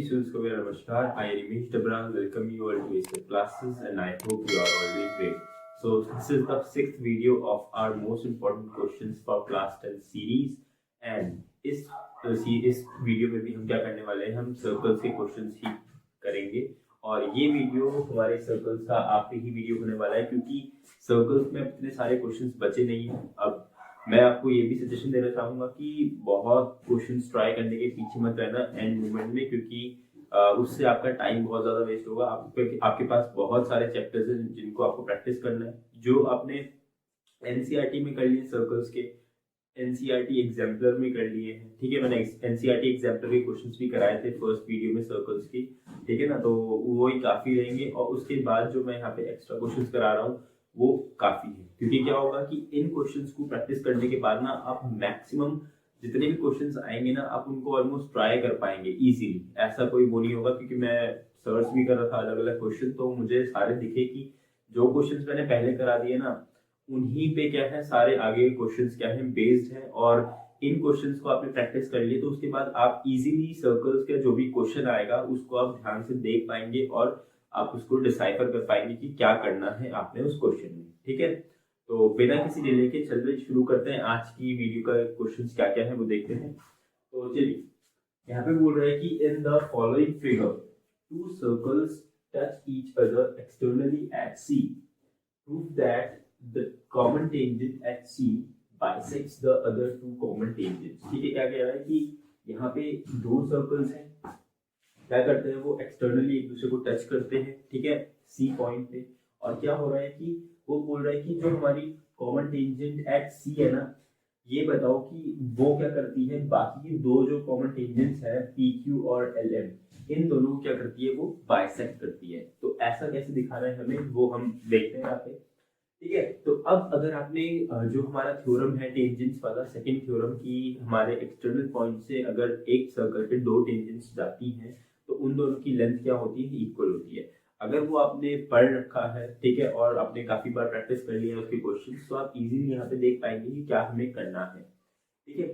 students ko very namaskar. I am Ramesh Dabra. Welcome you all to Acer classes and I hope you are all doing great. So this is the sixth video of our most important questions for class 10 series and इस video में भी हम क्या करने वाले हैं, हम circles के क्वेश्चंस ही करेंगे और ये वीडियो हमारे सर्कल्स का आखिरी ही वीडियो होने वाला है क्योंकि सर्कल्स में इतने सारे क्वेश्चंस बचे नहीं हैं। अब मैं आपको ये भी सजेशन देना चाहूंगा कि बहुत क्वेश्चंस ट्राई करने के पीछे मत रहना एंड मोमेंट में, क्योंकि उससे आपका टाइम बहुत ज्यादा वेस्ट होगा। आपके पास बहुत सारे चैप्टर्स हैं जिनको आपको प्रैक्टिस करना है, जो आपने एनसीईआरटी में कर लिए सर्कल्स के, एनसीईआरटी एग्जाम्पलर में कर लिए हैं, ठीक है। मैंने एनसीईआरटी एग्जाम्पलर के क्वेश्चंस भी कराए थे फर्स्ट वीडियो में सर्कल्स की, ठीक है ना, तो वो ही काफी रहेंगे और उसके बाद जो मैं यहाँ पे एक्स्ट्रा क्वेश्चंस करा रहा हूँ वो काफी है, क्योंकि क्या होगा कि इन क्वेश्चंस को प्रैक्टिस करने के बाद ना आप मैक्सिमम जितने भी क्वेश्चंस आएंगे ना आप उनको ऑलमोस्ट ट्राई कर पाएंगे इजीली। ऐसा कोई वो नहीं होगा, क्योंकि मैं सर्च भी कर रहा था अलग अलग क्वेश्चन, तो मुझे सारे दिखे कि जो क्वेश्चंस मैंने पहले करा दिए ना उन्हीं पे क्या है सारे आगे क्वेश्चंस क्या है बेस्ड है, और इन क्वेश्चंस को आपने प्रैक्टिस कर लिए तो उसके बाद आप इजीली सर्कल्स का जो भी क्वेश्चन आएगा उसको आप ध्यान से देख पाएंगे और आप उसको डिसाइफर कर पाएंगे कि क्या करना है आपने उस क्वेश्चन में, ठीक है। तो बिना किसी डिले के चलिए शुरू करते हैं। आज की वीडियो का क्वेश्चंस क्या क्या है वो देखते हैं। तो चलिए यहाँ पे बोल रहा है कि in the following figure two circles touch each other externally at C, prove that the common tangent at C bisects the other two common tangents. ठीक है, क्या कह रहा है कि यहाँ पे दो सर्कल्स हैं, क्या करते हैं वो एक्सटर्नली एक दूसरे को टच करते हैं, ठीक है, सी पॉइंट पे, और क्या हो रहा है कि वो बोल रहा है कि जो हमारी कॉमन टेंजेंट एट सी है ना, ये बताओ कि वो क्या करती है बाकी की दो जो कॉमन टेंजेंट्स है पी क्यू और एल एम, इन दोनों को क्या करती है वो बाइसेक्ट करती है। तो ऐसा कैसे दिखाना है हमें वो हम देखते हैं यहाँ पे, ठीक है। तो अब अगर आपने जो हमारा थ्योरम है टेंजेंट्स वाला सेकंड थ्योरम की, हमारे एक्सटर्नल पॉइंट से अगर एक सर्कल पे दो टेंजेंट्स जाती हैं तो उन दोनों की लेंथ क्या होती है, इक्वल होती है। अगर वो आपने पढ़ रखा है, ठीक है, और आपने काफी बार प्रैक्टिस कर लिया है उसके क्वेश्चन, तो आप इजीली यहाँ पे देख पाएंगे कि क्या हमें करना है, ठीक है।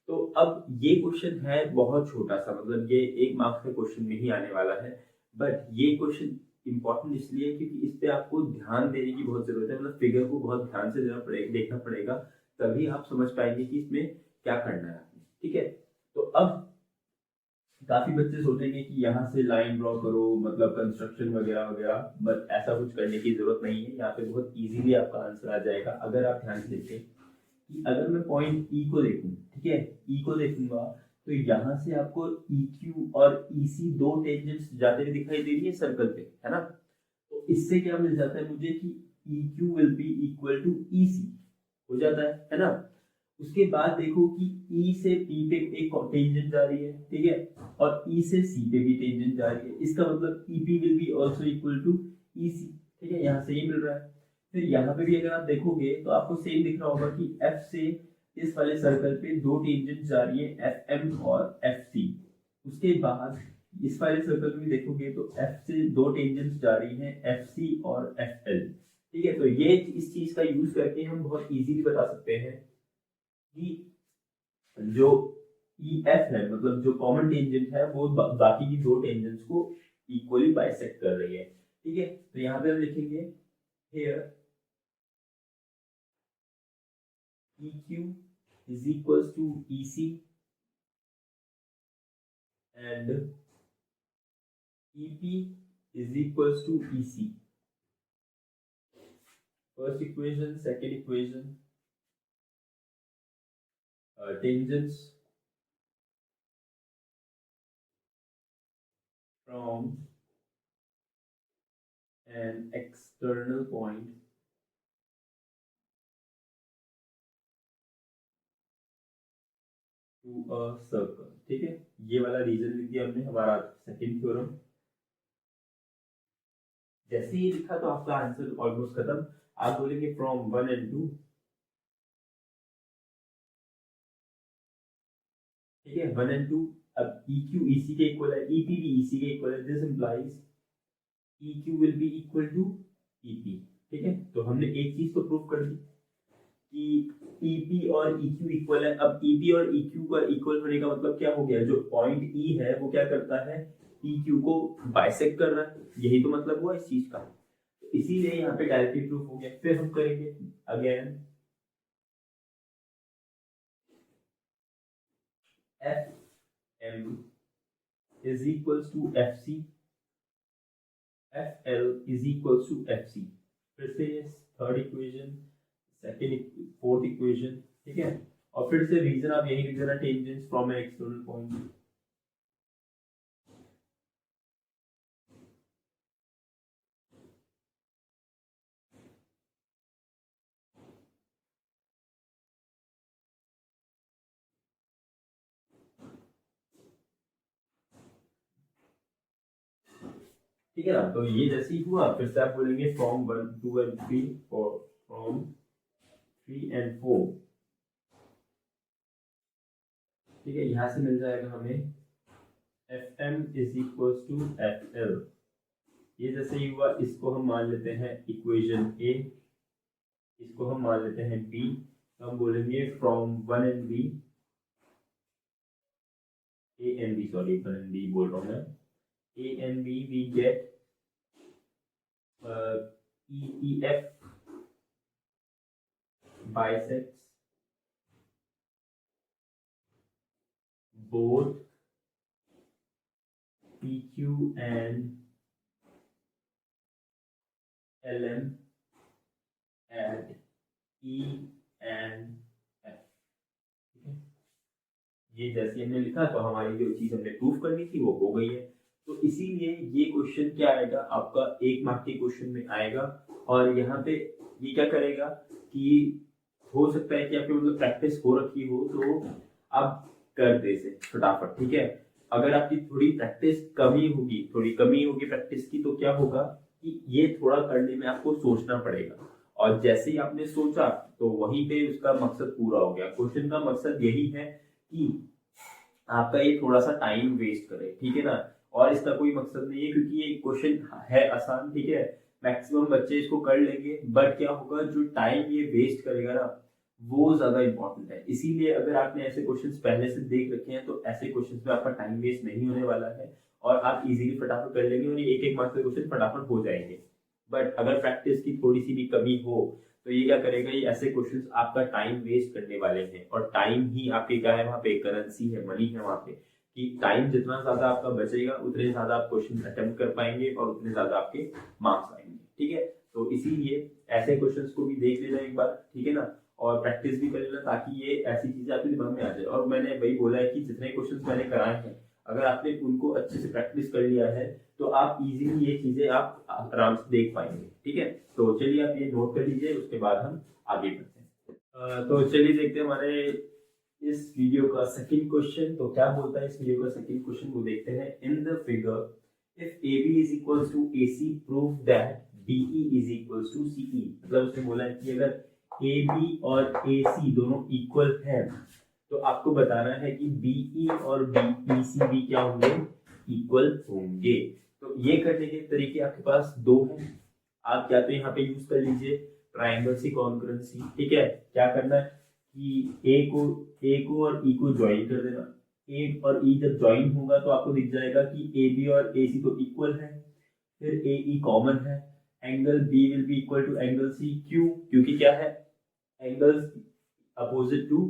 तो अब ये क्वेश्चन है बहुत छोटा सा, मतलब ये 1 मार्क्स का क्वेश्चन नहीं आने वाला है, बट ये क्वेश्चन इंपॉर्टेंट इसलिए क्योंकि इस पे आपको ध्यान देने की बहुत जरूरत है, मतलब फिगर को बहुत ध्यान से देखना पड़ेगा, तभी आप समझ पाएंगे कि इसमें क्या करना है, ठीक है। तो अब काफी बच्चे सोचेंगे कि यहाँ से लाइन ड्रॉ करो, मतलब कंस्ट्रक्शन वगैरह वगैरह, बट ऐसा कुछ करने की जरूरत नहीं है। यहाँ पे बहुत इजीली आपका आंसर आ जाएगा अगर आप ध्यान से देखें कि अगर मैं पॉइंट ई को देखूं, ठीक है, ई को देखूंगा तो यहाँ से आपको ई क्यू और ई सी दो टेंजेंट्स जाते हुए दिखाई दे रही है सर्कल पे, है ना। तो इससे क्या मिल जाता है मुझे कि E Q will be equal to E C हो जाता है ना। उसके बाद देखो कि ई से पी पे एक टेंजेंट जा रही है, ठीक है, और ई से सी पे भी टेंजेंट जा रही है, इसका मतलब E P will be also equal to E C, ठीक है, यहाँ से ये मिल रहा है। फिर यहाँ पे भी अगर आप देखोगे तो आपको सेम दिख रहा होगा कि एफ से इस वाले सर्कल पे दो टेंजेंट जा रही है, एफ एम और एफ सी। उसके बाद इस वाले सर्कल में देखोगे तो एफ से दो टेंजेंट जा रही है, एफ सी और एफ एल, ठीक है। तो ये इस चीज का यूज करके हम बहुत इजीली बता सकते हैं कि जो ई एफ है, मतलब जो कॉमन टेंजेंट है, वो बाकी की दो टेंजेंट्स को इक्वली बाइसेक्ट कर रही है, ठीक है। तो यहाँ पे हम लिखेंगे here EQ is equals to EC and EP is equals to EC. First equation, second equation, tangents from an external point to a circle, ठीक है। ये वाला रीजन लिख दिया हमने, हमारा सेकंड थ्योरम। जैसे ही लिखा तो आपका आंसर ऑलमोस्ट खत्म। आप बोलेंगे फ्रॉम 1 and 2, ठीक है, 1 and 2। अब EQ EC के इक्वल है, EP भी EC के इक्वल है, this implies EQ will be equal to EP, ठीक है। तो हमने एक चीज तो प्रूव कर दी कि EP और EQ इक्वल है। अब EP और EQ का इक्वल होने का मतलब क्या हो गया, जो पॉइंट E है वो क्या करता है, पी क्यू को बाइसेक्ट कर रहा है, यही तो मतलब हुआ इस चीज का। तो इसीलिए यहाँ पे डायरेक्टली प्रूफ हो गया। फिर हम करेंगे again F M is equals to F C, F L is equals to F C. फिर से ये third equation, second, fourth equation, ठीक है। और फिर से रीजन आप यही लिख देना, tangents from an external point. ठीक है ना, तो ये जैसे ही हुआ फिर से आप बोलेंगे फ्रॉम 1 2 एंड 3 और फ्रॉम 3 एंड 4। ठीक है, यहाँ से मिल जाएगा हमें F M is equal to F L. ये जैसे ही हुआ इसको हम मान लेते हैं इक्वेशन ए, इसको हम मान लेते हैं बी। तो हम बोलेंगे from 1 and B, A and B, sorry 1 and B बोल रहा हूँ मैं, A and B we get E F bisects both PQ and LM at E and F। ठीक है, ये जैसे हमने लिखा तो हमारी जो चीज हमने प्रूफ करनी थी वो हो गई है। तो इसीलिए ये क्वेश्चन क्या आएगा आपका 1 मार्क के क्वेश्चन में आएगा। और यहाँ पे ये क्या करेगा कि हो सकता है कि आपकी मतलब प्रैक्टिस हो रखी हो तो आप कर दे से फटाफट। ठीक है, अगर आपकी थोड़ी प्रैक्टिस कमी होगी, थोड़ी कमी होगी प्रैक्टिस की, तो क्या होगा कि ये थोड़ा करने में आपको सोचना पड़ेगा। और जैसे ही आपने सोचा तो वहीं पे उसका मकसद पूरा हो गया। क्वेश्चन का मकसद यही है कि आपका ये थोड़ा सा टाइम वेस्ट करे, ठीक है ना। और इसका कोई मकसद नहीं है क्योंकि ये क्वेश्चन है आसान, ठीक है, मैक्सिमम बच्चे इसको कर लेंगे। बट क्या होगा, जो टाइम ये वेस्ट करेगा ना वो ज्यादा इंपॉर्टेंट है। इसीलिए अगर आपने ऐसे क्वेश्चंस पहले से देख रखे हैं तो ऐसे क्वेश्चंस में आपका टाइम वेस्ट नहीं होने वाला है और आप इजीली फटाफट कर लेंगे और ये 1 मार्क्स के क्वेश्चन फटाफट हो जाएंगे। बट अगर प्रैक्टिस की थोड़ी सी भी कमी हो तो ये क्या करेगा, ये ऐसे क्वेश्चंस आपका टाइम वेस्ट करने वाले हैं। और टाइम ही आपके क्या है, वहाँ पे करेंसी है, मनी है वहाँ पे, कि टाइम जितना ज्यादा आपका बचेगा उतने ज्यादा आप क्वेश्चन अटेम्प्ट कर पाएंगे और उतने ज्यादा आपके मार्क्स आएंगे। ठीक है, तो इसीलिए ऐसे क्वेश्चंस को भी देख लेना एक बार, ठीक है ना, और प्रैक्टिस भी कर लेना ताकि ये ऐसी चीजें आपके दिमाग में आ जाए। और मैंने वही बोला है कि जितने क्वेश्चंस मैंने कराए हैं अगर आपने उनको अच्छे से प्रैक्टिस कर लिया है तो आप इजीली ये चीजें आप आराम से देख पाएंगे। ठीक है, तो चलिए आप ये नोट कर लीजिए, उसके बाद हम आगे बढ़ते हैं। तो चलिए देखते हैं हमारे इस वीडियो का सेकंड क्वेश्चन। तो क्या बोलता है इस वीडियो का सेकंड क्वेश्चन, वो देखते हैं। In the figure if AB is equals to AC prove that BE is equals to CE। मतलब उसने बोला है कि अगर AB और AC दोनों इक्वल हैं तो आपको बताना है कि BE और BC भी क्या होंगे, इक्वल होंगे। तो ये करने के तरीके आपके पास 2 हैं। आप या तो यहाँ पे यूज कर लीजिए ट्राइंगल सी कॉन्करेंसी। ठीक है, क्या करना है कि ए को और ई को ज्वाइन कर देना। ए और ई जब ज्वाइन होगा तो आपको दिख जाएगा कि AB और AC तो इक्वल है, फिर AE कॉमन है, angle B will be equal to angle C। क्यों? क्योंकि क्या है, angles opposite to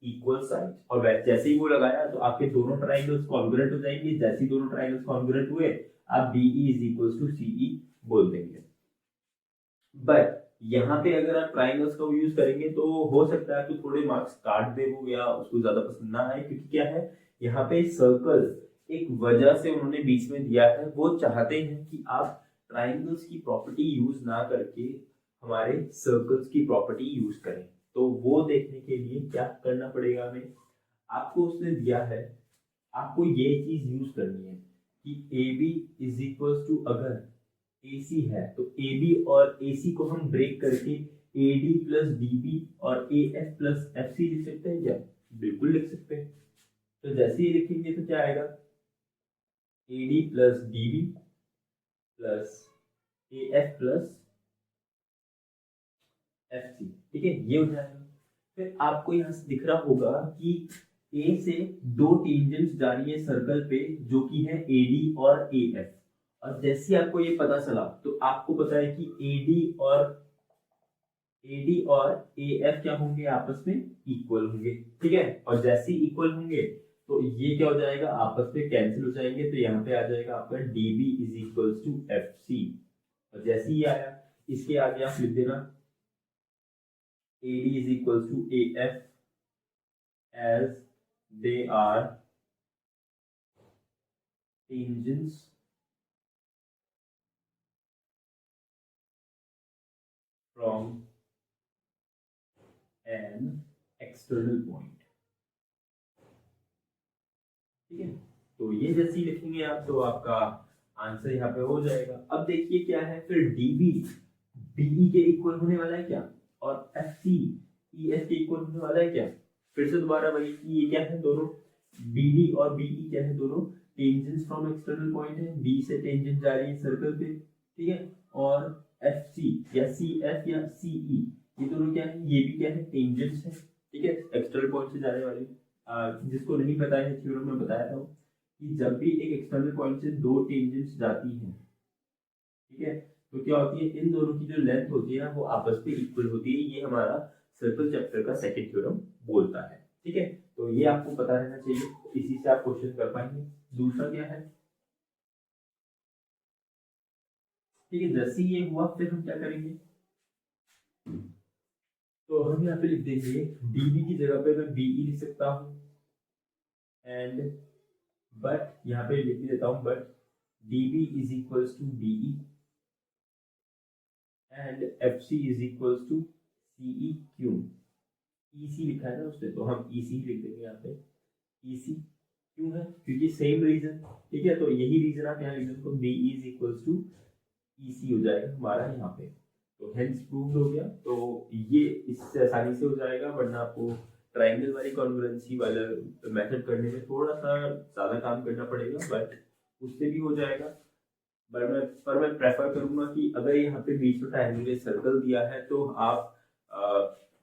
equal side. और जैसे ही वो लगाया तो आपके दोनों ट्राइंगल्स कॉन्ग्रुएंट हो जाएंगे। जैसे ही दोनों ट्राइंगल्स कॉन्ग्रुएंट हुए आप BE is equal to CE बोल देंगे। बट यहाँ पे अगर आप ट्राइंगल्स का यूज करेंगे तो हो सकता है कि थोड़े मार्क्स काट दे वो या उसको ज्यादा पसंद ना आए, क्योंकि क्या है यहाँ पे सर्कल एक वजह से उन्होंने बीच में दिया है। वो चाहते हैं कि आप ट्राइंगल्स की प्रॉपर्टी यूज ना करके हमारे सर्कल्स की प्रॉपर्टी यूज करें। तो वो देखने के लिए क्या करना पड़ेगा हमें, आपको उसने दिया है, आपको ये चीज यूज करनी है कि AB इज इक्वल टू, अगर AC है तो AB और AC को हम ब्रेक करके AD प्लस DB और AF प्लस FC लिख सकते हैं क्या? बिल्कुल लिख सकते हैं। तो जैसे ही लिखेंगे तो क्या आएगा, AD plus DB plus AF plus FC। ठीक है, ये हो जाएगा। फिर आपको यहाँ से दिख रहा होगा कि ए से दो टेंजेंट्स जा रही है सर्कल पे जो कि है एडी और एएफ, और जैसे आपको ये पता चला तो आपको पता है कि एडी और एएफ क्या होंगे, आपस में इक्वल होंगे, ठीक है। और जैसे ही इक्वल होंगे तो ये क्या हो जाएगा, आपस में कैंसिल हो जाएंगे, तो यहाँ पे आ जाएगा आपका DB is equal to F C. और जैसे ही आया इसके आगे आप लिख देना AD is equal to AF as they are tangents from an external point, ठीक है। तो ये जैसे ही लिखेंगे आप तो आपका आंसर यहाँ पे हो जाएगा। अब देखिए क्या है फिर डीबी बीई के इक्वल होने वाला है क्या, और एफ सी ई एस के इक्वल होने वाला है क्या। फिर से दोबारा वही कि ये क्या है, दोनों बीडी और बीई क्या है, दोनों टेंजेंट्स फ्रॉम एक्सटर्नल पॉइंट है, बी से टेंजेंट जा रही है सर्कल पे, ठीक है। और एफ सी या सी एफ या सी ई ये दोनों क्या है, ये भी क्या है, टेंजेंट्स है, ठीक है, एक्सटर्नल पॉइंट से जाने वाली। जिसको नहीं पता है थ्योरम में बताया था कि जब भी एक एक्सटर्नल पॉइंट से दो टेंजेंट्स जाती हैं, ठीक है, तो क्या होती है, इन दोनों की जो लेंथ होती है वो आपस में इक्वल होती है। ये हमारा सर्कल चैप्टर का सेकंड थ्योरम बोलता है, ठीक है। तो ये आपको पता रहना चाहिए, इसी से आप क्वेश्चन कर पाएंगे। दूसरा क्या है, ठीक है, जैसे ये हुआ फिर हम क्या करेंगे, तो हम यहाँ पे लिख देंगे डीबी की जगह पे मैं बीई लिख सकता हूँ, एंड बट यहाँ पे लिख देता हूँ but DB is equals to BE and F C is equals to CE Q. EC लिखा है ना उसने, तो हम ईसी ही लिख देंगे यहाँ पे। ईसी क्यों है, क्योंकि सेम रीजन, ठीक है, तो यही रीजन आप यहाँ लिख देंगे, तो B is equals to EC हो जाएगा हमारा यहाँ पे। तो हेंस प्रूव्ड हो गया, तो ये इससे आसानी से हो जाएगा, वरना आपको ट्रायंगल वाली कॉन्ग्रुएंसी वाला मेथड करने में थोड़ा सा ज़्यादा काम करना पड़ेगा, बट उससे भी हो जाएगा। पर मैं प्रेफर करूंगा कि अगर यहाँ पे बीच में ट्रायंगुलर सर्कल दिया है तो आप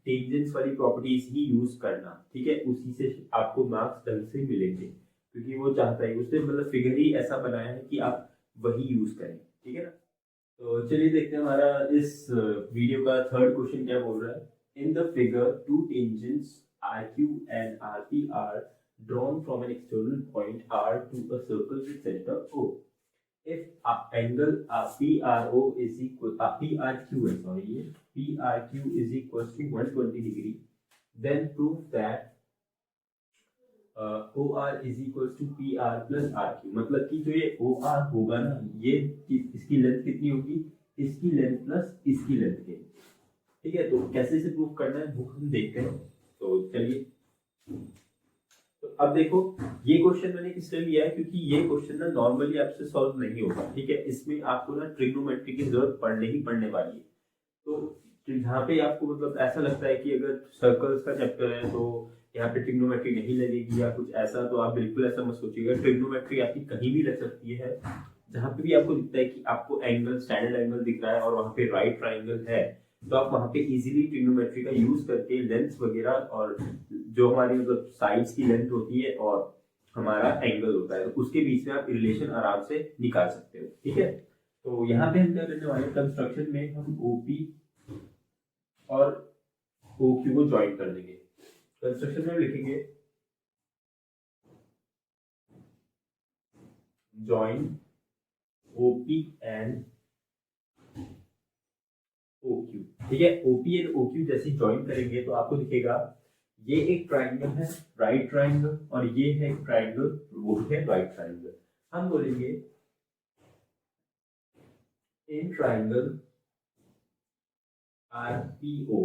टेंजेंट्स वाली प्रॉपर्टीज ही यूज करना, ठीक है, उसी से आपको मार्क्स ढंग से मिलेंगे, क्योंकि वो चाहता है, उसने मतलब फिगर ही ऐसा बनाया है कि आप वही यूज करें, ठीक है ना। तो चलिए देखते हैं हमारा इस वीडियो का थर्ड क्वेश्चन क्या बोल रहा है। In the figure two tangents R Q and R P are drawn from an external point R to a circle with center O. If angle PRO is equal PRQ is sorry PRQ is equals to 120 degree, then prove that OR is equals to PR plus RQ। मतलब कि जो ये OR होगा ना, ये इसकी length कितनी होगी, इसकी लेंथ प्लस इसकी लेंथ के, ठीक है। तो कैसे इसे प्रूव करना है वो हम देखते हैं। तो चलिए, तो अब देखो ये क्वेश्चन मैंने किस लिए लिया है, क्योंकि ये क्वेश्चन ना नॉर्मली आपसे सॉल्व नहीं होगा, ठीक है, इसमें आपको ना ट्रिग्नोमेट्री की जरूरत पड़ने ही पड़ने वाली है। तो जहाँ पे आपको मतलब ऐसा लगता है कि अगर सर्कल्स का चैप्टर है तो यहाँ पे ट्रिग्नोमेट्री नहीं लगेगी या कुछ ऐसा, तो आप बिल्कुल ऐसा मत सोचिएगा। ट्रिग्नोमेट्री आपकी कहीं भी लग सकती है, जहाँ पे भी आपको दिखता है कि आपको एंगल स्टैंडर्ड एंगल दिख रहा है और वहाँ पे राइट ट्राइंगल है, तो आप वहाँ पे इजीली ट्रिग्नोमेट्री का यूज करके लेंथ वगैरह और जो हमारी मतलब साइड्स की लेंथ होती है और हमारा एंगल होता है, तो उसके बीच में आप रिलेशन आराम से निकाल सकते हो, ठीक है। तो यहाँ पे हम क्या करने वाले, कंस्ट्रक्शन में हम ओपी और ओक्यू को ज्वाइन कर देंगे। कंस्ट्रक्शन में लिखेंगे ज्वाइन ओपी एंड ओक्यू, ठीक है। ओपी एंड ओक्यू जैसे ज्वाइन करेंगे तो आपको दिखेगा ये एक ट्राइंगल है राइट ट्राइंगल, और ये है एक ट्राइंगल वो है राइट ट्राइंगल। हम बोलेंगे in triangle RPO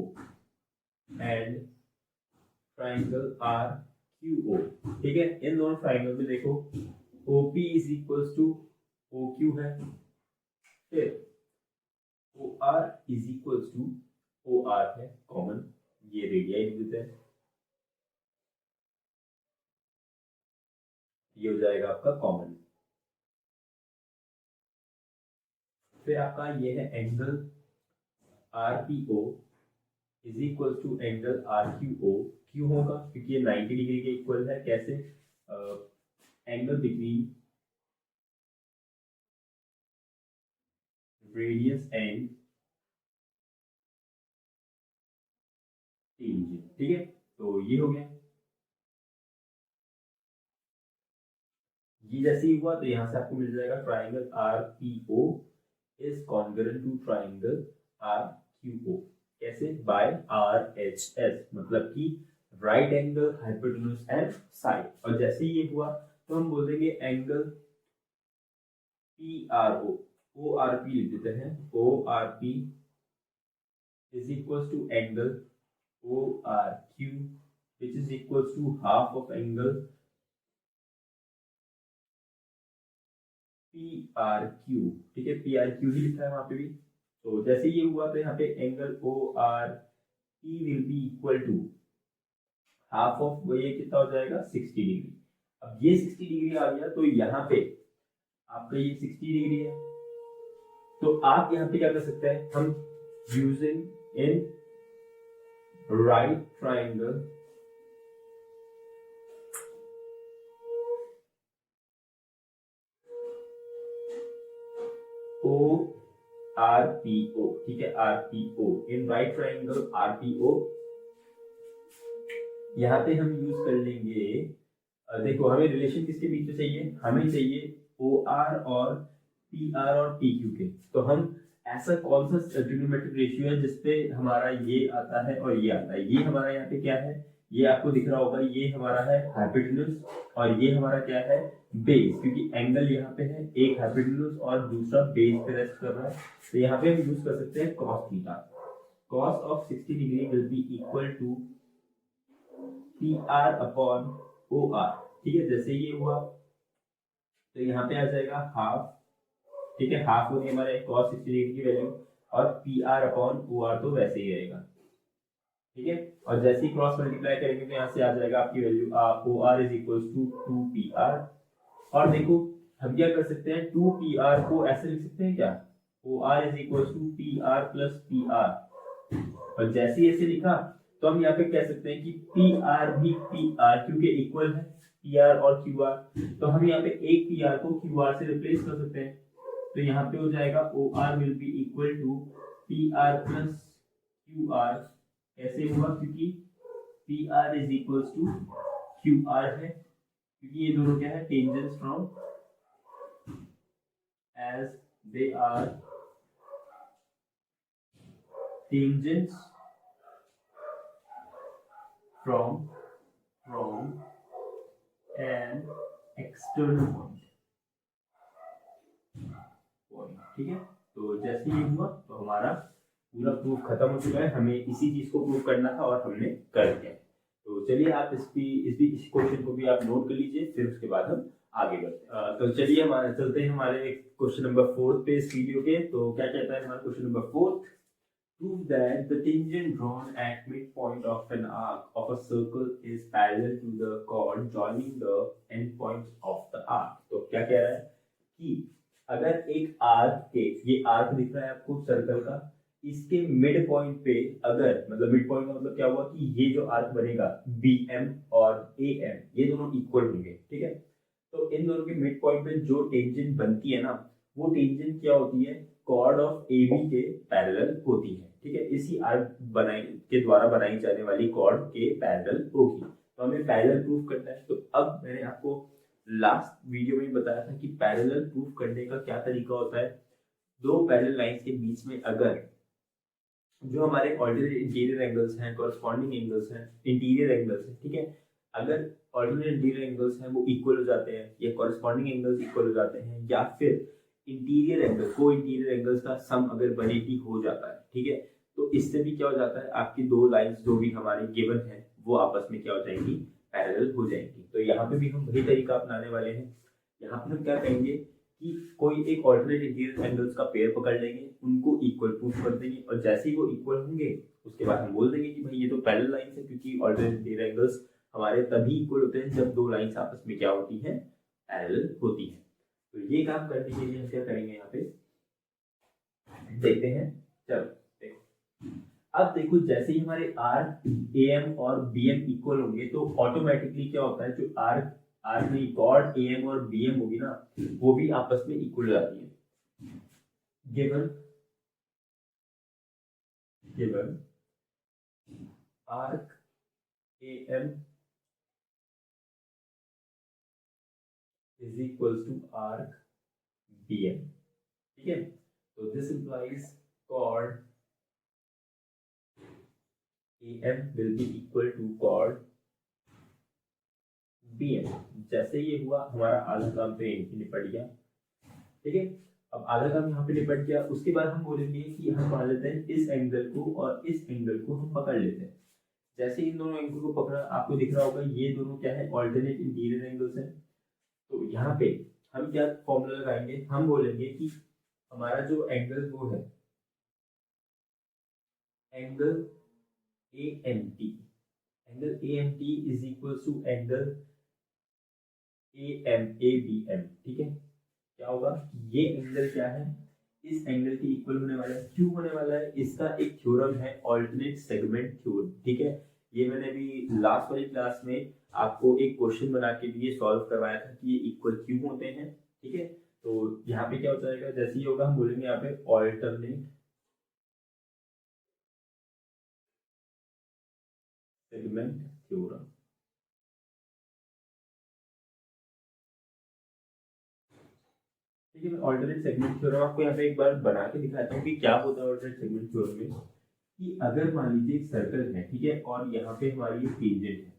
and triangle RQO, ठीक है। इन दोनों ट्राइंगल में देखो OP is equals to OQ है, फिर OR is equals to OR है, कॉमन ये रेडियाई लिख देते हैं, ये हो जाएगा आपका कॉमन। फिर आपका ये है angle RPO is equal to angle R Q O. क्यों होगा? क्योंकि ये 90 डिग्री के इक्वल है। कैसे? Angle between radius and tangent. ठीक है, तो ये हो गया। ये जैसे ही हुआ तो यहाँ से आपको मिल जाएगा triangle R P O is congruent to triangle R Q O. कैसे? बाय आर एच एस, मतलब कि right angle, hypotenuse and side. और जैसे ही ये हुआ तो हम बोल देंगे angle P R O, O R P लिख देते हैं, O R P is equal to angle O R Q which is equal to half of angle P R Q. ठीक है, पी आर क्यू ही लिखा है वहां पे भी। तो जैसे ये हुआ तो यहाँ पे angle O R P will be equal to half of, वो ये कितना हो जाएगा 60 डिग्री। अब ये 60 डिग्री आ गया तो यहाँ पे आपका ये 60 डिग्री है। तो आप यहाँ पे क्या कर सकते हैं, हम using in right triangle O R P O. ठीक है, R P O, in right triangle R P O, यहाँ पे हम यूज कर लेंगे। देखो हमें रिलेशन किसके बीच में चाहिए, हमें चाहिए ओ आर और पी आर और पी क्यू के। तो हम ऐसा कौन सा ट्रिग्नोमेट्रिक रेशियो है जिसपे हमारा ये आता है और ये आता है। ये हमारा यहाँ पे क्या है, ये आपको दिख रहा होगा, ये हमारा है हाइपोटेन्यूज और ये हमारा क्या है बेस, क्योंकि एंगल यहाँ पे है, एक हाइपोटेन्यूज और दूसरा बेस पे रेस्ट कर रहा है। तो यहाँ पे हम यूज कर सकते हैं cos theta. Cos of 60 degree will be equal to P R upon O R. ठीक है, जैसे ये हुआ तो यहाँ पे आ जाएगा हाफ। ठीक है, हाफ होगी हमारे cos 60 डिग्री की वैल्यू, और P R upon O R तो वैसे ही रहेगा। ठीक है, और जैसे ही क्रॉस मल्टीप्लाई करेंगे तो यहाँ से आ जाएगा आपकी value O R is equal to 2 P R. और देखो हम क्या कर सकते हैं, 2 पी आर को ऐसे लिख सकते हैं क्या, O R is equal to P R plus P R. और जैसे ही ऐसे लिखा तो हम यहाँ पे कह सकते हैं कि पी आर भी पी आर क्योंकि इक्वल है पी आर और क्यू आर। तो हम यहाँ पे एक पी आर को क्यू आर से रिप्लेस कर सकते हैं। तो यहाँ पे हो जाएगा O R will be equal to P R plus Q R. कैसे हुआ, क्योंकि P R is equal to Q R है, क्योंकि ये दोनों क्या है tangents from, as they are tangents from an external point. ठीक है, तो जैसे ये हुआ तो हमारा पूरा प्रूफ खत्म हो चुका है। हमें इसी चीज को प्रूव करना था और हमने कर दिया। तो चलिए आप इस क्वेश्चन को भी आप नोट कर लीजिए, फिर उसके बाद हम आगे बढ़ते हैं। तो चलिए हमारे चलते हैं हमारे क्वेश्चन नंबर 4 पे इस वीडियो के। तो क्या कहता है हमारा question number 4, prove that the tangent drawn at midpoint of an arc of a circle is parallel to the chord joining the endpoints of the arc। तो क्या कह रहा है कि अगर एक आर्क के, ये आर्क दिख रहा है आपको सर्कल का, इसके मिड पॉइंट पे अगर, मतलब मिड पॉइंट का मतलब क्या हुआ कि ये जो आर्क बनेगा बी एम और ए एम ये दोनों इक्वल होंगे। ठीक है, तो इन दोनों के मिड पॉइंट पे जो टेंजेंट बनती है ना, वो टेंजेंट क्या होती है, कॉर्ड ऑफ ए बी के पैरेलल होती है। ठीक है, इसी आर्क के द्वारा बनाई जाने वाली कॉर्ड के पैरेलल होगी। तो हमें पैरेलल प्रूफ करना है। तो अब मैंने आपको लास्ट वीडियो में बताया था कि पैरेलल प्रूफ करने का क्या तरीका होता है। दो पैरेलल लाइंस के बीच में अगर जो हमारे ऑर्डिनरी इंटीरियर एंगल्स हैं, कॉरस्पॉन्डिंग एंगल्स हैं, इंटीरियर एंगल्स हैं, ठीक है, अगर ऑर्डिनरी इंटीरियर एंगल्स हैं वो इक्वल हो जाते हैं, या कॉरस्पॉन्डिंग एंगल्स इक्वल हो जाते हैं, या फिर इंटीरियर एंगल को इंटीरियर एंगल्स का सम अगर 180 हो जाता है, ठीक है, तो इससे भी क्या हो जाता है, आपकी दो लाइंस जो भी हमारी गिवन है वो आपस में क्या हो जाएंगी, पैरेलल हो जाएंगी। तो यहाँ पे भी हम वही तरीका अपनाने वाले हैं। यहाँ पे हम क्या करेंगे कि कोई एक ऑल्टरनेट इंटीरियर एंगल्स का पेयर पकड़ लेंगे, उनको इक्वल प्रूफ कर देंगे, और जैसे ही वो इक्वल होंगे उसके बाद हम बोल देंगे कि भाई ये तो पैरेलल लाइंस है, क्योंकि ऑल्टरनेट इंटीरियर एंगल्स हमारे तभी इक्वल होते हैं जब दो लाइंस आपस में क्या होती हैं, पैरेलल होती हैं। तो ये काम करने के लिए हम क्या करेंगे, यहाँ पे देखते हैं। चलो देखो, अब देखो जैसे ही हमारे आर ए एम और बी एम इक्वल होंगे तो ऑटोमेटिकली क्या होता है, जो आर आर में कॉर्ड ए एम और बी एम होगी ना, वो भी आपस में इक्वल हो जाती है। Given given arc A M is equal to arc B M. ठीक है, तो this implies chord AM will be equal to chord BM। जैसे ये हुआ हमारा आधा काम तो यहीं निपट गया। ठीक है, अब आधा काम यहाँ पे निपट गया, उसके बाद हम बोलेंगे कि हम मान लेते हैं इस एंगल को और इस एंगल को हम पकड़ लेते हैं। जैसे इन दोनों एंगल को पकड़ा, आपको दिख रहा होगा ये दोनों क्या है, ऑल्टरनेट इंटीरियर एंगल्स हैं। तो यहाँ पे हम क्या फॉर्मूला लगाएंगे, हम बोलेंगे कि हमारा जो एंगल वो है angle AMT, angle AMT is equal to angle ABM। ठीक है, क्या होगा, ये एंगल क्या है, इस एंगल के इक्वल होने वाला है। क्यों होने वाला है, इसका एक थ्योरम है ऑल्टरनेट सेगमेंट थ्योरम। ठीक है, ये मैंने अभी लास्ट वाली क्लास में आपको एक क्वेश्चन बना के भी ये सॉल्व करवाया था कि ये इक्वल क्यों होते हैं। ठीक है, तो यहाँ पे क्या हो जाएगा, जैसे ही होगा हम बोलेंगे यहाँ पे ऑल्टरनेट सेगमेंट थ्योरम। ठीक है, मैं ऑल्टरनेट सेगमेंट थ्योरम आपको यहाँ पे एक बार बना के दिखाता हूँ कि क्या होता है ऑल्टरनेट सेगमेंट थ्योरम में। कि अगर मान लीजिए एक सर्कल है, ठीक है, और यहाँ पे हमारी एक टेंजेंट है,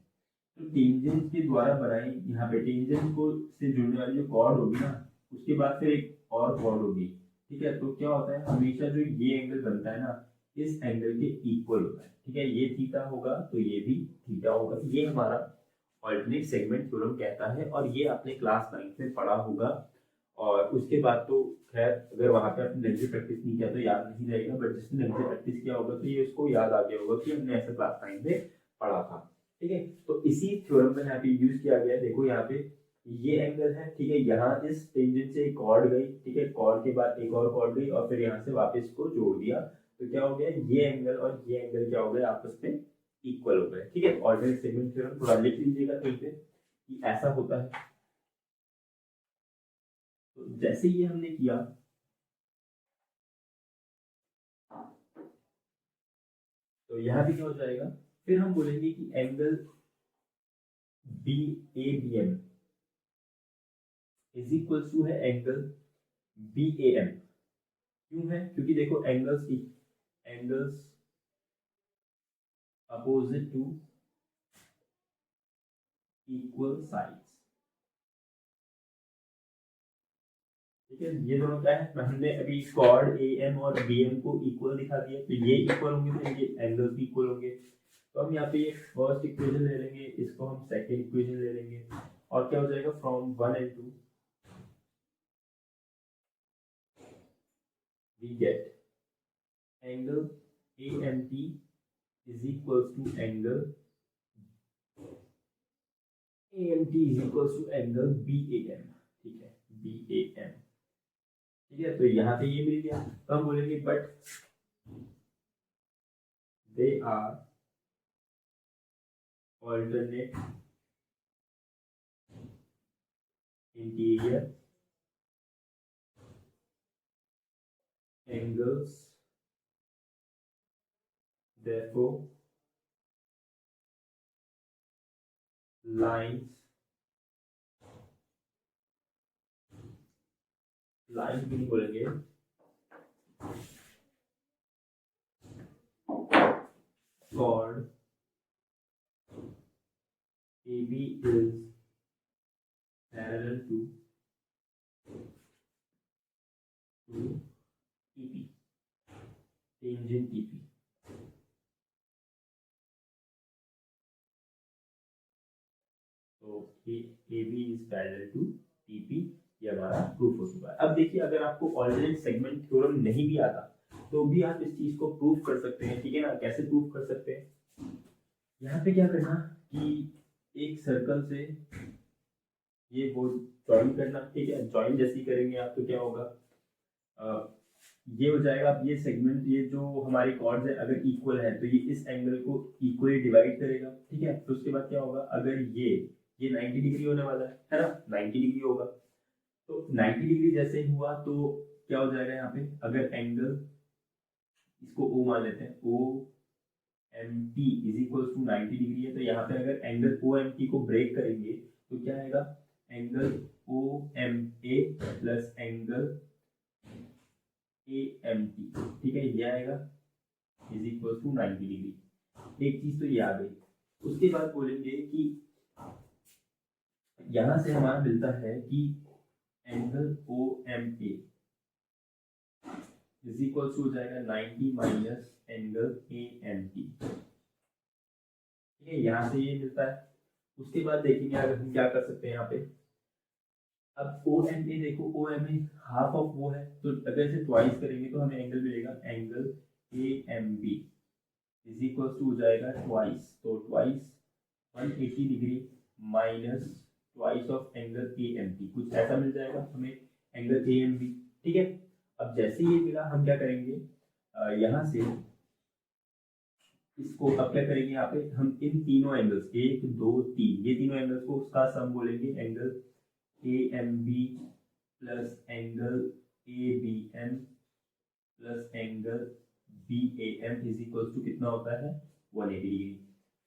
तो टेंजेंट के द्वारा बनाई यहाँ पे टेंजेंट को से जुड़ने वाली जो कॉर्ड होगी ना, उसके बाद फिर एक और कॉर्ड होगी। ठीक है, तो क्या होता है, हमेशा जो ये एंगल बनता है ना, इस एंगल के इक्वल होता है। ठीक है, ये थीटा होगा तो ये भी थीटा होगा। ये हमारा ऑल्टरनेट सेगमेंट थ्योरम कहता है, और ये आपने क्लास 9 में पढ़ा होगा। और उसके बाद तो खैर अगर वहां पे आपने ढंग से प्रैक्टिस नहीं किया तो याद नहीं रहेगा, बट जिसने ढंग से प्रैक्टिस किया होगा तो ये उसको याद आ गया होगा कि हमने ऐसा क्लास 9 में पढ़ा था। ठीक है, तो इसी थ्योरम में यहाँ पे यूज किया गया है। देखो यहाँ पे ये एंगल है, ठीक है, यहाँ इस टेंजेंट से एक कॉर्ड गई, ठीक है, कॉर्ड के बाद एक और कॉर्ड गई और फिर यहाँ से वापस को जोड़ दिया, तो क्या हो गया, ये एंगल और ये एंगल क्या हो गए, आपस में इक्वल हो गए। ठीक है, ऑल्टरनेट सेगमेंट थ्योरम थोड़ा लिख लीजिएगा कहीं पे कि ऐसा होता है। तो जैसे ये हमने किया, तो यहाँ भी क्या हो जाएगा, फिर हम बोलेंगे कि angle BABM is equal to है एंगल BAM। क्यों है, क्योंकि देखो angles opposite to equal sides. ठीक है, ये दोनों क्या है, हमने अभी कॉर्ड AM और BM को इक्वल दिखा दिया, तो ये इक्वल होंगे तो ये एंगल्स भी इक्वल होंगे। तो हम यहाँ पे ये फर्स्ट इक्वेशन ले लेंगे, इसको हम सेकंड इक्वेशन ले लेंगे, और क्या हो जाएगा, from 1 and 2 we get angle AMT is equals to angle AMT is equals to angle BAM। ठीक है, BAM। ठीक है, तो यहाँ पे ये मिल गया, तो हम बोलेंगे but they are alternate interior angles, therefore lines भी नहीं बोलेंगे, chord AB is parallel to TP, tangent TP। तो AB is parallel to TP, ये हमारा प्रूफ हो चुका है। अब देखिए, अगर आपको ऑल्टरनेट सेगमेंट थ्योरम नहीं भी आता तो भी आप इस चीज को प्रूफ कर सकते हैं। ठीक है ना, कैसे प्रूफ कर सकते हैं, यहाँ पे क्या करना कि एक सर्कल से ये वो ज्वाइन करना। ठीक है, ज्वाइन जैसे ही करेंगे आप तो क्या होगा, ये हो जाएगा। अब ये सेगमेंट, ये जो हमारे कॉर्ड्स है अगर इक्वल है तो ये इस एंगल को इक्वली डिवाइड करेगा, ठीक है। तो उसके बाद क्या होगा, अगर ये 90 डिग्री होने वाला है ना, 90 डिग्री होगा। तो 90 डिग्री जैसे ही हुआ तो क्या हो जाएगा यहाँ पे, अगर एंगल, इसको O मान लेते हैं, O M T is equal to 90 degree है, तो यहाँ पे अगर एंगल ओ एम टी को ब्रेक करेंगे तो क्या आएगा, angle O M A plus angle A M T, ठीक है, ये आएगा इज इक्वल टू 90 डिग्री। एक चीज तो ये आ गई। उसके बाद बोलेंगे कि यहां से हमारा मिलता है कि angle O M A is equal to हो जाएगा 90 minus angle A M T, ठीक है, यहाँ से ये मिलता है। उसके बाद देखेंगे अगर हम क्या कर सकते हैं यहाँ पे। अब ओ एम ए देखो, O M A half of वो है, तो अगर इसे ट्वाइस करेंगे तो हमें एंगल मिलेगा, angle A M B is equal to हो जाएगा ट्वाइस, तो twice 180 degree minus twice of angle A M B, कुछ ऐसा मिल जाएगा हमें एंगल ए एम बी, ठीक है। अब जैसे ये मिला हम क्या करेंगे, यहाँ से इसको अब क्या करेंगे, यहाँ पे हम इन तीनों एंगल्स 1 2 3 ये तीनों एंगल्स को उसका सम बोलेंगे, angle A M B plus angle A B M plus angle B A M is equal to कितना होता है 180 डिग्री।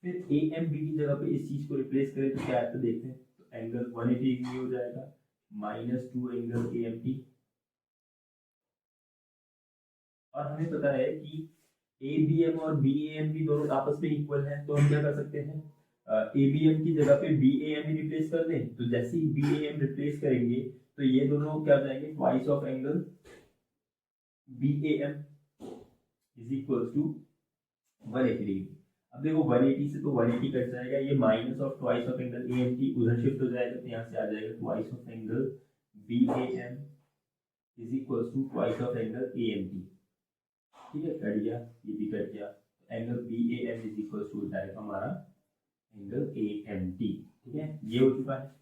फिर ए एम बी की जगह पे इस चीज को रिप्लेस करें तो क्या आता है देखते हैं, तो एंगल 180 डिग्री हो जाएगा minus 2 angle A M T. और हमें पता है कि ए बी एम और बी ए एम भी दोनों आपस में इक्वल हैं, तो हम क्या कर सकते हैं, ए बी एम की जगह पे बी ए एम ही रिप्लेस कर दें। तो जैसे ही बी ए एम रिप्लेस करेंगे तो ये दोनों क्या हो जाएंगे, twice of angle B A M is equal to 180 degree. अब देखो 180 से तो 180 कट जाएगा, ये minus of twice of angle A M T उधर शिफ्ट हो जाएगा, तो यहाँ से आ जाएगा twice of angle B A M is equal to twice of angle A M T, ठीक है, कट गया, ये भी कट गया। Angle B A M is equal to जाएगा हमारा एंगल ए एम टी, ठीक है, ये हो चुका है।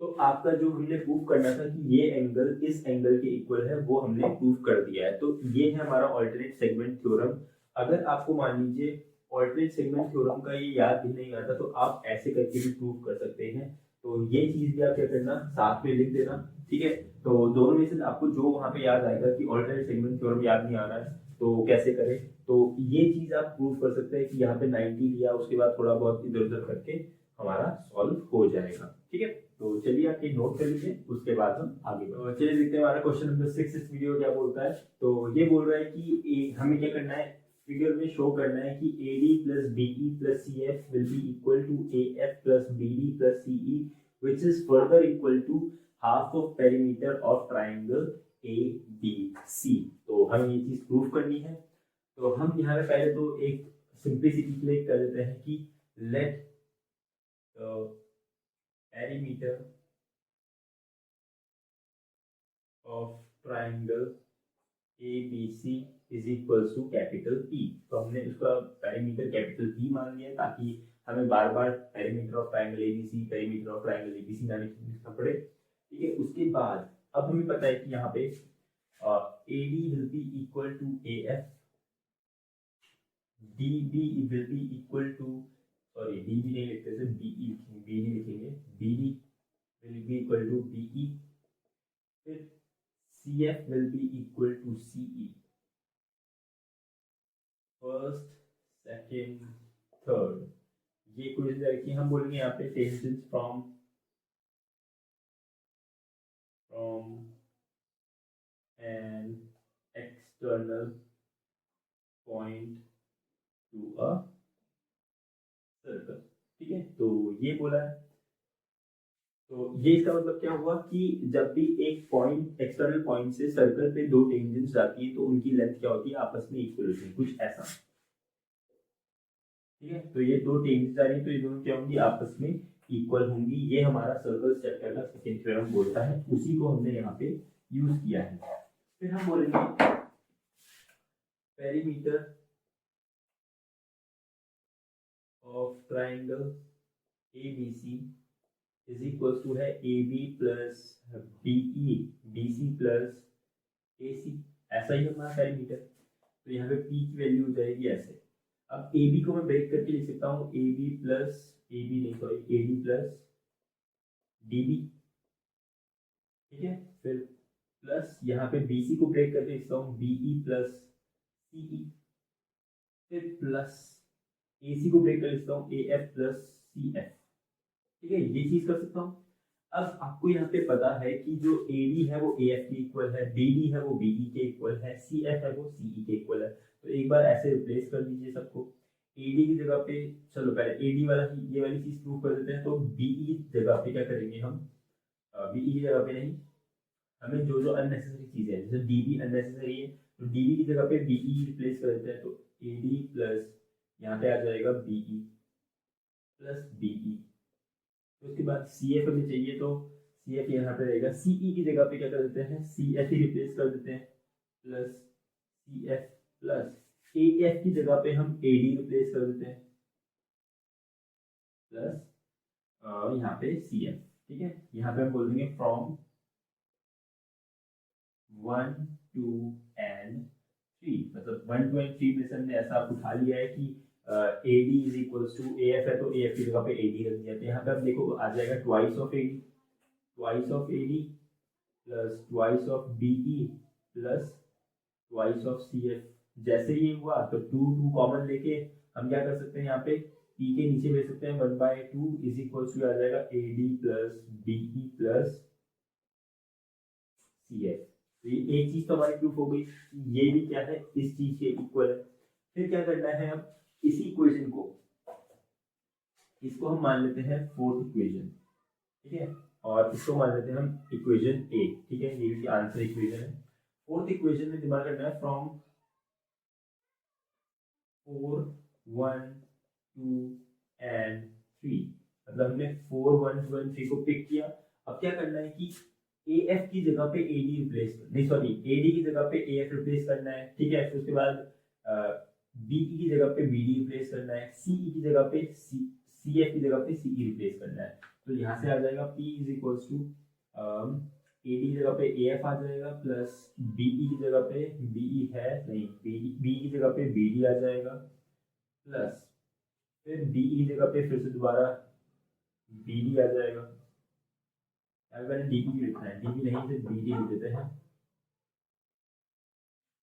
तो आपका जो हमने प्रूव करना था कि ये एंगल इस एंगल के इक्वल है वो हमने प्रूव कर दिया है। तो ये है हमारा ऑल्टरनेट सेगमेंट थ्योरम। अगर आपको मान लीजिए ऑल्टरनेट सेगमेंट थ्योरम का ये याद भी नहीं आता तो आप ऐसे करके भी प्रूव कर सकते हैं। तो ये चीज भी आप क्या करना, साथ में लिख देना, ठीक है। तो दोनों में से आपको जो वहां पे याद आएगा कि ऑल्टरनेट सेगमेंट थ्योरम याद नहीं आ रहा है तो कैसे करें, तो ये चीज आप प्रूव कर सकते हैं कि यहाँ पे 90 लिया, उसके बाद थोड़ा बहुत इधर उधर करके हमारा सॉल्व हो जाएगा, ठीक है। तो चलिए आप ये नोट कर लीजिए, उसके बाद हम आगे बढ़ते। चलिए देखते हैं हमारा क्वेश्चन नंबर 6 इस वीडियो क्या बोलता है। तो ये बोल रहा है कि हमें क्या करना है, फिगर में शो करना है कि AD plus BE plus CF will be equal to AF plus BD plus CE which is further equal to half of perimeter of triangle ABC। तो हमें ये चीज प्रूव करनी है। तो हम यहाँ पे पहले तो एक सिंप्लिसिटी के लिए कर देते हैं कि let perimeter of triangle ABC is equals to capital P। तो हमने उसका पेरीमीटर कैपिटल P मान लिया ताकि हमें बार बार perimeter of triangle ABC, perimeter of triangle ABC ना लिखना पड़े, ठीक है। उसके बाद अब हमें पता है कि यहाँ पे AD will be equal to AF, DB will be equal to, sorry DB नहीं लिखते थे, BD लिखेंगे, BD will be equal to BE, फिर CF will be equal to CE, first second third, ये कुछ देखिए हम बोलेंगे यहाँ पे tangent from an external point to a circle, ठीक है। तो ये बोला है। तो ये इसका मतलब क्या हुआ कि जब भी एक पॉइंट एक्सटर्नल पॉइंट से सर्कल पे दो टेंजेंट्स जाती है तो उनकी लेंथ क्या होती है, आपस में इक्वल होती है, कुछ ऐसा, ठीक है। तो ये दो टेंजेंट्स आ रही है तो ये दोनों क्या होंगी, आपस में इक्वल होंगी। ये हमारा सर्कल चैप्टर का सेकंड थ्योरम बोलता है, उसी को हमने यहाँ पे यूज किया है। फिर हम बोलेंगे perimeter of triangle ABC is equal to है AB plus BE BC plus AC। ऐसा ही हमारा पेरीमीटर। तो यहाँ पे पी की वैल्यू हो जाएगी ऐसे। अब ए बी को मैं ब्रेक करके लिख सकता हूँ ए बी नहीं sorry A D plus D B, ठीक है। फिर प्लस यहाँ पे बी सी को ब्रेक करके लिखता हूँ B E plus C E, फिर प्लस ए सी को ब्रेक कर लिखता हूँ A F plus C F, ठीक है। ये चीज कर सकता हूँ। अब आपको यहाँ पे पता है कि जो ए डी है वो ए एफ के इक्वल है, बी डी है वो बी ई के इक्वल है, सी एफ है वो सी ई के इक्वल है। तो एक बार ऐसे रिप्लेस कर दीजिए सबको। ए डी की जगह पे, चलो पहले ए डी वाला ये वाली चीज प्रूव कर देते हैं। तो बी ई जगह पे क्या करेंगे हम, बी ई की जगह पे नहीं, हमें जो जो अननेसेसरी चीजें हैं, जैसे डी बी अननेसेसरी है तो डी बी की जगह पे बी ई रिप्लेस कर देते हैं। तो ए डी प्लस यहाँ पे आ जाएगा B E plus B E. तो उसके बाद सी एफ हमें चाहिए, तो सी एफ यहाँ पे रहेगा, सी ई की जगह पे क्या कर देते हैं, सी एफ ही रिप्लेस कर देते हैं, plus C F plus A F की जगह पे हम ए डी रिप्लेस कर देते हैं, प्लस यहाँ पे सी एफ, ठीक है। यहाँ पे हम बोल देंगे फ्रॉम 1 2 and 3, मतलब 1 2 and 3 में से हमने ऐसा उठा लिया है कि A D is equal to A F है, तो ए एफ की जगह पे ए डी रख दिया। तो यहाँ पे आप देखो आ जाएगा twice of A D plus twice of B E plus twice of C F. जैसे ये हुआ तो 2 2 कॉमन लेके हम क्या कर सकते हैं, यहाँ पे पी के नीचे भेज सकते हैं 1/2 इज इक्वल टू आ जाएगा A D plus B E plus C F. तो ये एक चीज तो हमारी प्रूफ हो गई, ये भी क्या है इस चीज के इक्वल है। फिर क्या करना है, अब इसी इक्वेशन को, इसको हम मान लेते हैं फोर्थ इक्वेशन, ठीक है, और इसको मान लेते हैं हम इक्वेशन ए, ठीक है। ये भी आंसर इक्वेशन है। फोर्थ इक्वेशन में दिमाग करना है फ्रॉम 4 1 2 and 3, मतलब हमने 4 1 2 and 3 को पिक किया। अब क्या करना है कि ए एफ की जगह पे ए डी रिप्लेस, नहीं सॉरी ए डी की जगह पे ए एफ रिप्लेस करना है, ठीक है। फिर उसके बाद बी ई की जगह पे बी डी रिप्लेस करना है, सी ई की जगह पे सी एफ की जगह पे सी ई रिप्लेस करना है। तो यहाँ से आ जाएगा P is equals to A D की जगह पे ए एफ आ जाएगा, प्लस बी ई की जगह पे बी ई है नहीं, बी की जगह पे बी डी आ जाएगा, प्लस फिर बी ई की जगह पे फिर से दोबारा बी डी आ जाएगा। मैंने डी बी लिखना है, डी बी नहीं सिर्फ बी डी लिख देते हैं,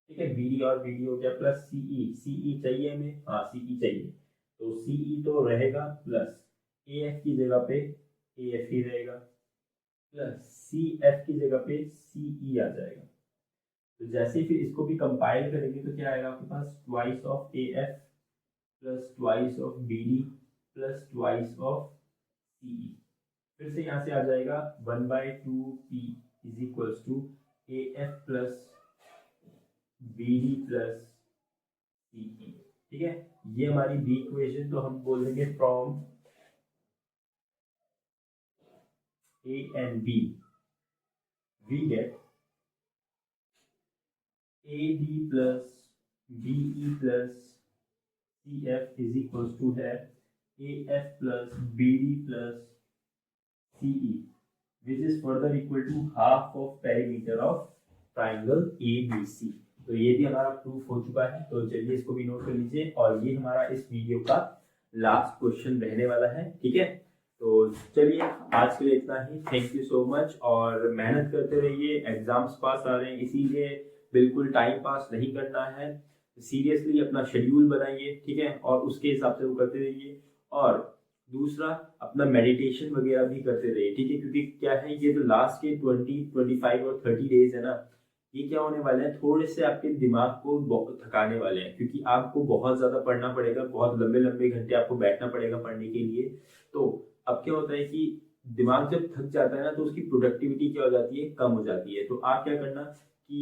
ठीक है। बी डी और बी डी हो गया, प्लस सी ई चाहिए हमें, हाँ सी ई चाहिए, तो सी ई तो रहेगा, प्लस ए एफ की जगह पे ए एफ ही रहेगा, प्लस सी एफ की जगह पे सी ई आ जाएगा। तो जैसे फिर इसको भी कंपाइल करेंगे तो क्या आएगा आपके पास, twice of A F plus twice of B D plus twice of C E. फिर से यहाँ से आ जाएगा 1/2 P is equals to A F plus B D plus C E, ठीक है। ये हमारी बी इक्वेशन, तो हम बोल देंगे from A and B we get A D plus B E plus C F is equals to है A F plus B D plus CE, which is further equal to half of perimeter of triangle ABC। तो ये भी हमारा proof हो चुका है। तो चलिए इसको भी नोट कर लीजिए, और ये हमारा इस वीडियो का लास्ट क्वेश्चन रहने वाला है, ठीक है। तो चलिए आज के लिए इतना ही। थैंक यू सो मच, और मेहनत करते रहिए, एग्जाम्स पास आ रहे हैं, इसीलिए बिल्कुल टाइम पास नहीं करना है। सीरियसली अपना शेड्यूल बनाइए, ठीक है, और उसके हिसाब से वो करते रहिए। और दूसरा अपना मेडिटेशन वगैरह भी करते रहिए, ठीक है, क्योंकि क्या है ये जो लास्ट के 20 25 और 30 डेज है ना, ये क्या होने वाले हैं, थोड़े से आपके दिमाग को बहुत थकाने वाले हैं, क्योंकि आपको बहुत ज़्यादा पढ़ना पड़ेगा, बहुत लंबे लंबे घंटे आपको बैठना पड़ेगा पढ़ने के लिए। तो अब क्या होता है कि दिमाग जब थक जाता है ना, तो उसकी प्रोडक्टिविटी क्या हो जाती है, कम हो जाती है। तो आप क्या करना कि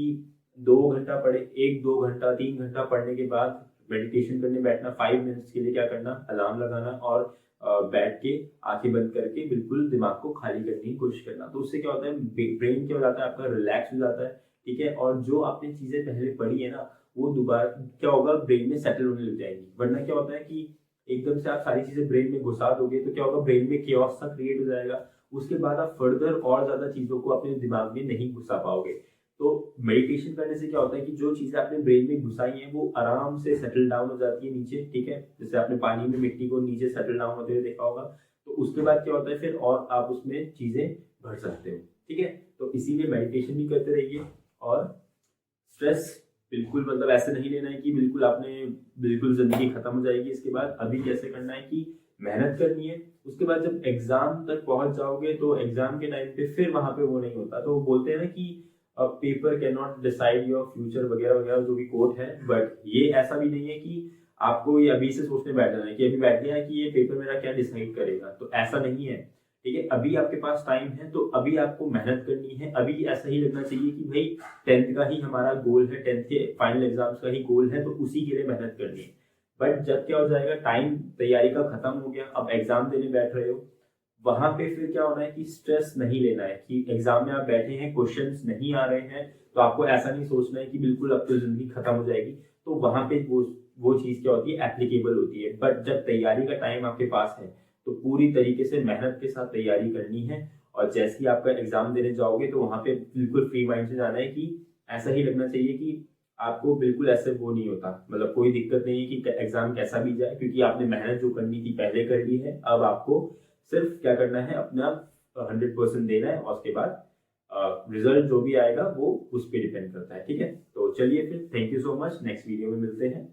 2 घंटा पढ़े, 1 2 घंटा 3 घंटा पढ़ने के बाद मेडिटेशन करने बैठना, 5 मिनट्स के लिए क्या करना, अलार्म लगाना, और बैठ के आंखें बंद करके बिल्कुल दिमाग को खाली करने की कोशिश करना। तो उससे क्या होता है, ब्रेन क्या हो जाता है, आपका रिलैक्स हो जाता है, ठीक है। और जो आपने चीजें पहले पढ़ी है ना, वो दोबारा क्या होगा, ब्रेन में सेटल होने लग जाएंगी। वरना क्या होता है कि एकदम से आप सारी चीजें ब्रेन में घुसा दोगे तो क्या होगा, ब्रेन में केओस सा क्रिएट हो जाएगा। उसके बाद आप फर्दर और ज्यादा चीजों को अपने दिमाग में नहीं घुसा पाओगे। तो मेडिटेशन करने से क्या होता है कि जो चीज़ें आपने ब्रेन में घुसाई हैं वो आराम से सेटल डाउन हो जाती है नीचे, ठीक है। जैसे आपने पानी में मिट्टी को नीचे सेटल डाउन होते हुए देखा होगा, तो उसके बाद क्या होता है फिर और आप उसमें चीज़ें भर सकते हो, ठीक है। तो इसीलिए मेडिटेशन भी करते रहिए। और स्ट्रेस बिल्कुल मतलब ऐसे नहीं लेना है कि बिल्कुल आपने बिल्कुल ज़िंदगी खत्म हो जाएगी इसके बाद। अभी कैसे करना है कि मेहनत करनी है, उसके बाद जब एग्ज़ाम तक पहुँच जाओगे तो एग्ज़ाम के टाइम पे फिर वहाँ पे वो नहीं होता। तो वो बोलते हैं ना कि paper can not decide your future वगैरह-वगैरह जो भी कोट है, बट ये ऐसा भी नहीं है कि आपको ये अभी से सोचने बैठ जाना है कि अभी बैठ गया है कि ये पेपर मेरा क्या डिसाइड करेगा, तो ऐसा नहीं है। ठीक है, अभी आपके पास टाइम है तो अभी आपको मेहनत करनी है। अभी ऐसा ही लगना चाहिए कि भाई 10th का ही हमारा गोल है, 10th के फाइनल एग्जाम्स का ही गोल है, तो उसी के लिए मेहनत करनी है। बट जब क्या हो जाएगा, टाइम तैयारी का खत्म हो गया, अब एग्जाम देने बैठ रहे हो, वहां पे फिर क्या होना है कि स्ट्रेस नहीं लेना है कि एग्जाम में आप बैठे हैं, क्वेश्चंस नहीं आ रहे हैं, तो आपको ऐसा नहीं सोचना है कि बिल्कुल अब तो जिंदगी खत्म हो जाएगी। तो वहां पे वो चीज क्या होती है, एप्लीकेबल होती है। बट जब तैयारी का टाइम आपके पास है तो पूरी तरीके से मेहनत के साथ तैयारी करनी है। और जैसे ही आपका एग्जाम देने जाओगे तो वहां पे बिल्कुल फ्री माइंड से जाना है कि ऐसा ही लगना चाहिए कि आपको बिल्कुल ऐसे वो नहीं होता, मतलब कोई दिक्कत नहीं है कि एग्जाम कैसा भी जाए, क्योंकि आपने मेहनत जो करनी थी पहले कर ली है। अब आपको सिर्फ क्या करना है, अपना 100% देना है, और उसके बाद रिजल्ट जो भी आएगा वो उस पर डिपेंड करता है, ठीक है। तो चलिए फिर, thank you so much, next video में मिलते हैं।